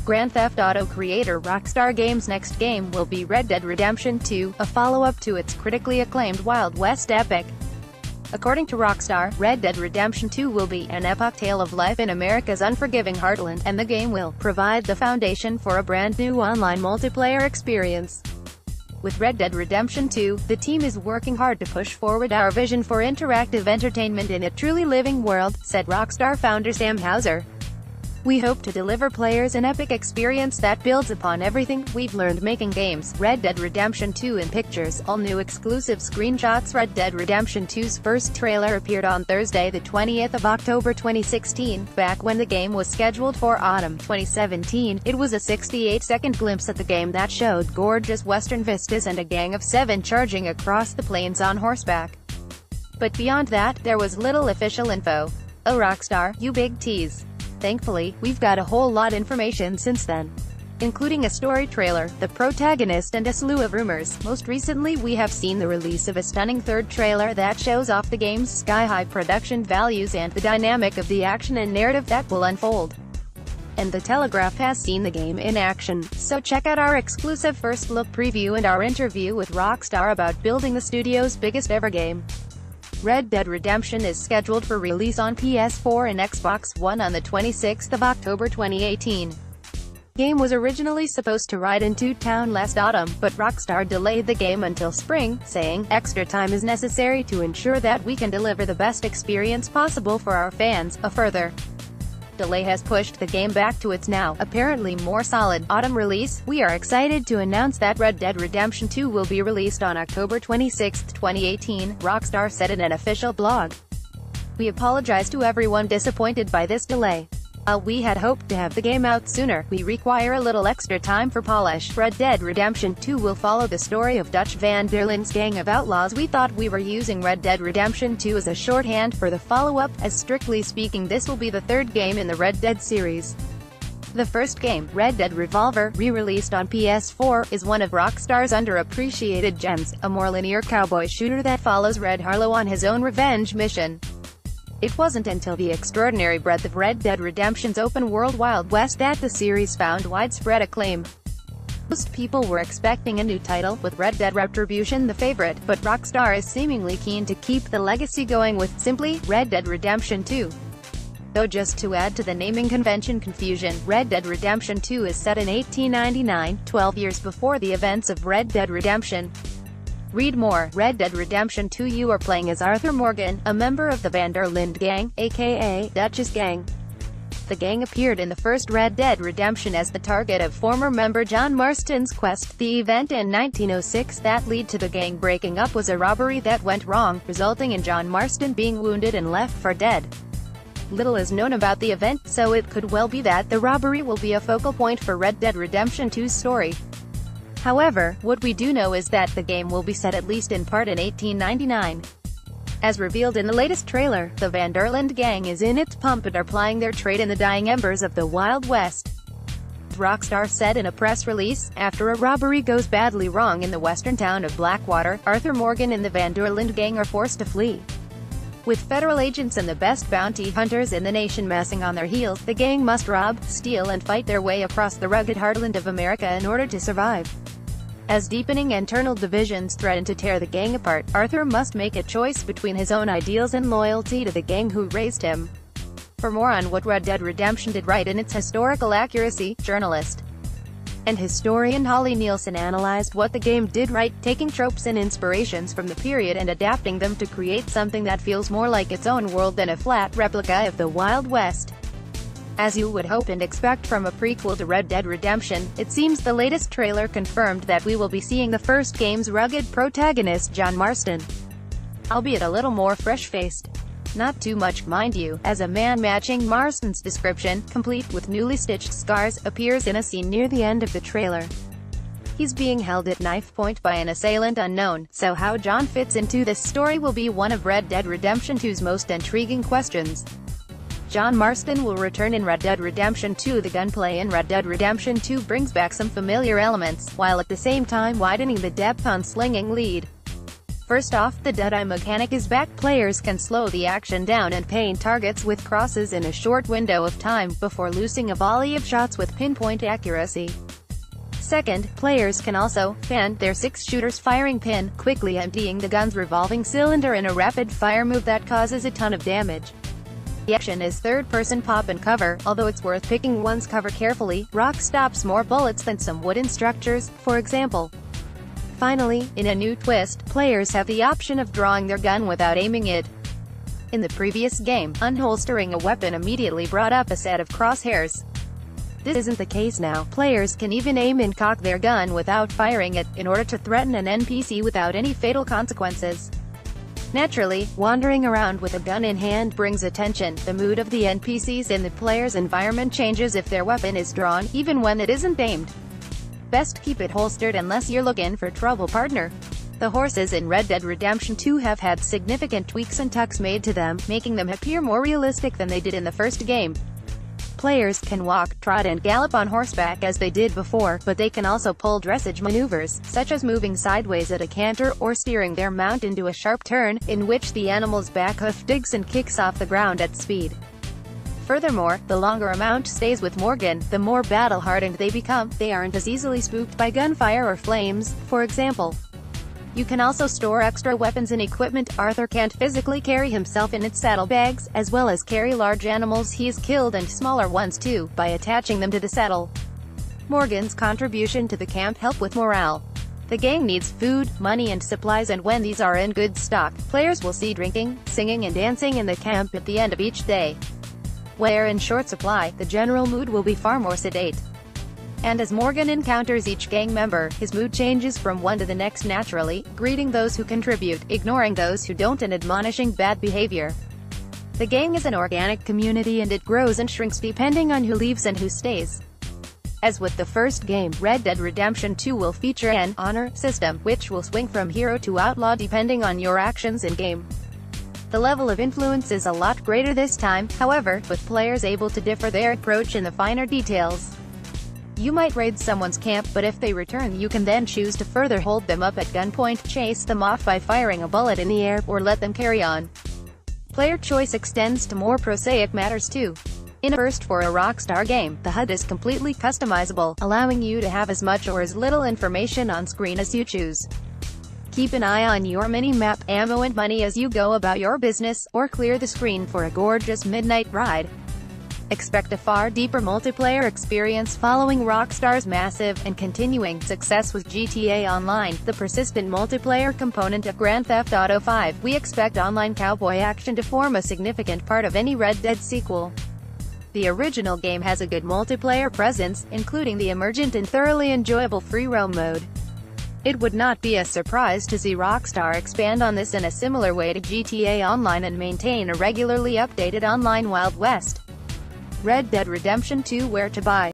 Grand Theft Auto creator Rockstar Games' next game will be Red Dead Redemption 2, a follow-up to its critically acclaimed Wild West epic. According to Rockstar, Red Dead Redemption 2 will be an epic tale of life in America's unforgiving heartland, and the game will provide the foundation for a brand new online multiplayer experience. With Red Dead Redemption 2, the team is working hard to push forward our vision for interactive entertainment in a truly living world, said Rockstar founder Sam Houser. We hope to deliver players an epic experience that builds upon everything we've learned making games. Red Dead Redemption 2 in pictures, all new exclusive screenshots. Red Dead Redemption 2's first trailer appeared on Thursday, the 20th of October 2016, back when the game was scheduled for autumn 2017. It was a 68-second glimpse at the game that showed gorgeous western vistas and a gang of 7 charging across the plains on horseback. But beyond that, there was little official info. Oh Rockstar, you big tease. Thankfully, we've got a whole lot information since then, including a story trailer, the protagonist, and a slew of rumors. Most recently, we have seen the release of a stunning third trailer that shows off the game's sky-high production values and the dynamic of the action and narrative that will unfold. And The Telegraph has seen the game in action, so check out our exclusive first-look preview and our interview with Rockstar about building the studio's biggest ever game. Red Dead Redemption is scheduled for release on PS4 and Xbox One on the 26th of October 2018. The game was originally supposed to ride into town last autumn, but Rockstar delayed the game until spring, saying, "Extra time is necessary to ensure that we can deliver the best experience possible for our fans." A further delay has pushed the game back to its now, apparently more solid, autumn release. We are excited to announce that Red Dead Redemption 2 will be released on October 26, 2018, Rockstar said in an official blog. We apologize to everyone disappointed by this delay. We had hoped to have the game out sooner. We require a little extra time for polish. Red Dead Redemption 2 will follow the story of Dutch van der Linde's gang of outlaws. We thought we were using Red Dead Redemption 2 as a shorthand for the follow-up, as strictly speaking this will be the third game in the Red Dead series. The first game, Red Dead Revolver, re-released on PS4, is one of Rockstar's underappreciated gems, a more linear cowboy shooter that follows Red Harlow on his own revenge mission. It wasn't until the extraordinary breadth of Red Dead Redemption's open-world Wild West that the series found widespread acclaim. Most people were expecting a new title, with Red Dead Retribution the favorite, but Rockstar is seemingly keen to keep the legacy going with, simply, Red Dead Redemption 2. Though just to add to the naming convention confusion, Red Dead Redemption 2 is set in 1899, 12 years before the events of Red Dead Redemption. Read more. Red Dead Redemption 2. You are playing as Arthur Morgan, a member of the Van der Linde gang, aka Dutch's gang. The gang appeared in the first Red Dead Redemption as the target of former member John Marston's quest. The event in 1906 that led to the gang breaking up was a robbery that went wrong, resulting in John Marston being wounded and left for dead. Little is known about the event, so it could well be that the robbery will be a focal point for Red Dead Redemption 2's story. However, what we do know is that the game will be set at least in part in 1899. As revealed in the latest trailer, the Van der Linde gang is in its pump and are plying their trade in the dying embers of the Wild West. Rockstar said in a press release, after a robbery goes badly wrong in the western town of Blackwater, Arthur Morgan and the Van der Linde gang are forced to flee. With federal agents and the best bounty hunters in the nation messing on their heels, the gang must rob, steal and fight their way across the rugged heartland of America in order to survive. As deepening internal divisions threaten to tear the gang apart, Arthur must make a choice between his own ideals and loyalty to the gang who raised him. For more on what Red Dead Redemption did right in its historical accuracy, journalist and historian Holly Nielsen analyzed what the game did right, taking tropes and inspirations from the period and adapting them to create something that feels more like its own world than a flat replica of the Wild West. As you would hope and expect from a prequel to Red Dead Redemption, it seems the latest trailer confirmed that we will be seeing the first game's rugged protagonist John Marston, albeit a little more fresh-faced. Not too much, mind you, as a man matching Marston's description, complete with newly stitched scars, appears in a scene near the end of the trailer. He's being held at knife point by an assailant unknown, so how John fits into this story will be one of Red Dead Redemption 2's most intriguing questions. John Marston will return in Red Dead Redemption 2. The gunplay in Red Dead Redemption 2 brings back some familiar elements, while at the same time widening the depth on slinging lead. First off, the dead-eye mechanic is back. Players can slow the action down and paint targets with crosses in a short window of time, before loosing a volley of shots with pinpoint accuracy. Second, players can also fan their six-shooter's firing pin, quickly emptying the gun's revolving cylinder in a rapid-fire move that causes a ton of damage. The action is third-person pop and cover, although it's worth picking one's cover carefully. Rock stops more bullets than some wooden structures, for example. Finally, in a new twist, players have the option of drawing their gun without aiming it. In the previous game, unholstering a weapon immediately brought up a set of crosshairs. This isn't the case now. Players can even aim and cock their gun without firing it, in order to threaten an NPC without any fatal consequences. Naturally, wandering around with a gun in hand brings attention. The mood of the NPCs in the player's environment changes if their weapon is drawn, even when it isn't aimed. Best keep it holstered unless you're looking for trouble, partner. The horses in Red Dead Redemption 2 have had significant tweaks and tucks made to them, making them appear more realistic than they did in the first game. Players can walk, trot and gallop on horseback as they did before, but they can also pull dressage maneuvers, such as moving sideways at a canter, or steering their mount into a sharp turn, in which the animal's back hoof digs and kicks off the ground at speed. Furthermore, the longer a mount stays with Morgan, the more battle-hardened they become. They aren't as easily spooked by gunfire or flames, for example. You can also store extra weapons and equipment. Arthur can't physically carry himself in its saddlebags, as well as carry large animals he's killed and smaller ones too, by attaching them to the saddle. Morgan's contribution to the camp help with morale. The gang needs food, money and supplies, and when these are in good stock, players will see drinking, singing and dancing in the camp at the end of each day. Where in short supply, the general mood will be far more sedate. And as Morgan encounters each gang member, his mood changes from one to the next naturally, greeting those who contribute, ignoring those who don't, and admonishing bad behavior. The gang is an organic community, and it grows and shrinks depending on who leaves and who stays. As with the first game, Red Dead Redemption 2 will feature an honor system, which will swing from hero to outlaw depending on your actions in-game. The level of influence is a lot greater this time, however, with players able to differ their approach in the finer details. You might raid someone's camp, but if they return, you can then choose to further hold them up at gunpoint, chase them off by firing a bullet in the air, or let them carry on. Player choice extends to more prosaic matters too. In a first for a Rockstar game, the HUD is completely customizable, allowing you to have as much or as little information on screen as you choose. Keep an eye on your mini-map, ammo and money as you go about your business, or clear the screen for a gorgeous midnight ride. Expect a far deeper multiplayer experience following Rockstar's massive and continuing success with GTA Online, the persistent multiplayer component of Grand Theft Auto 5. We expect online cowboy action to form a significant part of any Red Dead sequel. The original game has a good multiplayer presence, including the emergent and thoroughly enjoyable free roam mode. It would not be a surprise to see Rockstar expand on this in a similar way to GTA Online and maintain a regularly updated online Wild West. Red Dead Redemption 2 Where to buy.